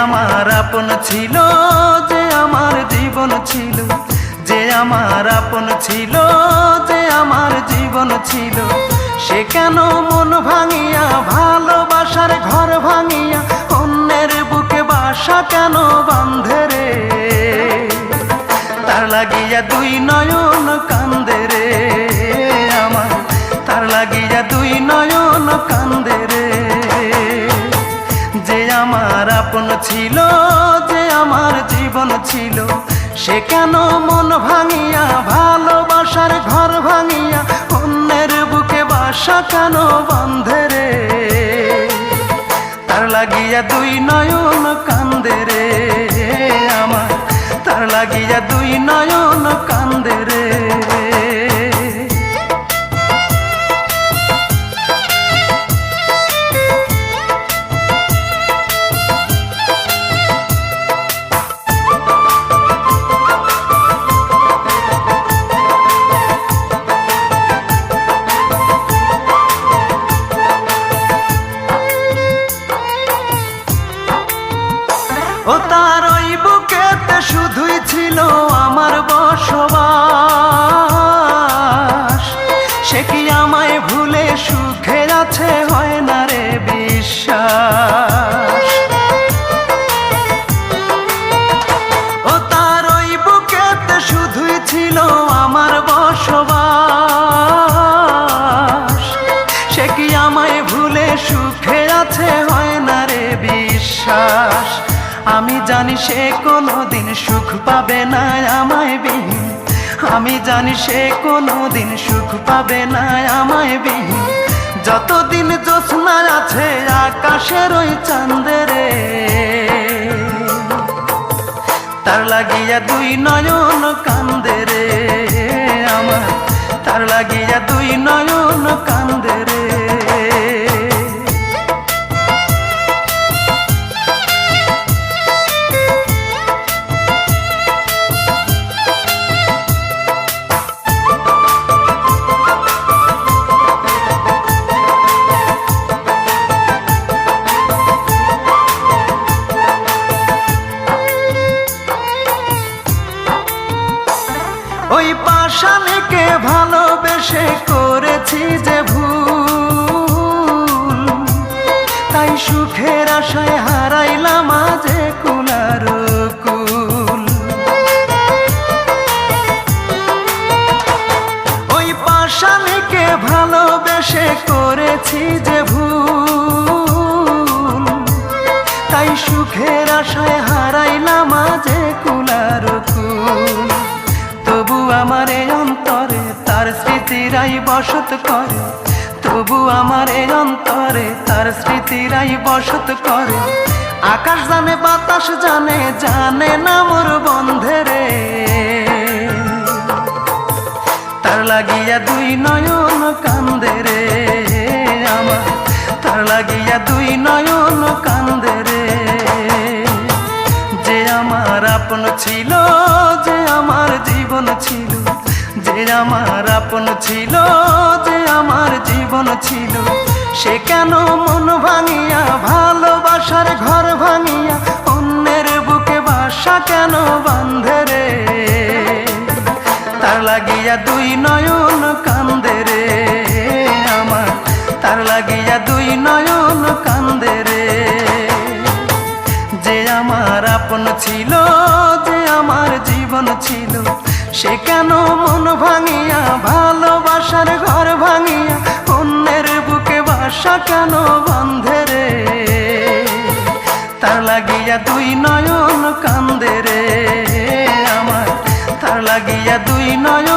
আমার আপন ছিল, যে আমার জীবন ছিল, যে আমার আপন ছিল, যে আমার জীবন ছিল, সে কেন মন ভাঙিয়া ভালোবাসার ঘর ভাঙিয়া অন্যের বুকে বাসা কেন বাঁধে রে? তার লাগিয়া দুই নয়ন কান্দে রে আমার, তার লাগিয়া দুই নয়ন কান্দে রে। যে আমার আপন ছিল, যে আমার জীবন ছিল, সে কেন মন ভাঙিয়া ভালোবাসার ঘর ভাঙিয়া অন্যের বুকে বাসা কেন বাঁধে রে? তার লাগিয়া দুই নয়ন কান্দে রে আমার, তার লাগিয়া দুই নয়ন কান্দে রে। ও তার ওই বুকেতে শুধুই ছিল আমার বসবাস, সে কি আমায় ভুলে সুখে আছে হয় না রে বিশ্বাস? ও তার ওই বুকেতে শুধুই ছিল আমার বসবাস, সে কি আমায় ভুলে সুখে আছে হয় না রে বিশ্বাস? আমি জানি সে কোনোদিন সুখ পাবে না আমায় বিহীন, আমি জানি সে কোনোদিন সুখ পাবে না আমায় বিহীন। যতদিন জ্যোৎস্না আছে আকাশের ওই চাঁদে রে, তার লাগিয়া দুই নয়ন কান্দে রে আমার, তার লাগিয়া দুই নয়ন কান্দে রে। ওই পাষাণীকে ভালোবেসে করেছি যে ভুল, তাই সুখের আশায় হারাইলাম আজে কুলার কুল। ওই পাষাণীকে ভালোবেসে করেছি যে ভুল, তাই সুখের আশায় হারাইলাম আজে কুলার কুল। তবু আমার এই অন্তরে তার স্মৃতিরাই বসত করে, তবু আমার এই অন্তরে তার স্মৃতিরাই বসত করে। আকাশ জানে বাতাস জানে, জানে না মোর বন্ধে রে। তার লাগিয়া দুই নয়ন কান্দে রে আমার, তার লাগিয়া দুই নয়ন কান্দে রে। যে আমার আপন ছিল, যে আমার জীবন ছিল, যে আমার আপন ছিল, যে আমার জীবন ছিল, সে কেন মন ভাঙিয়া ভালোবাসার ঘর ভাঙিয়া অন্যের বুকে বাসা কেন বাঁধে রে? তার লাগিয়া দুই নয়ন কান্দে রে আমার, তার লাগিয়া দুই নয়ন কান্দে রে। যে আমার আপন ছিল, যে আমার জীবন ছিল, সে কেন মন ভাঙিয়া ভালোবাসার ঘর ভাঙিয়া অন্যের বুকে বাসা কেন বাঁধে রে? তার লাগিয়া দুই নয়ন কান্দে রে আমার, তার লাগিয়া দুই নয়ন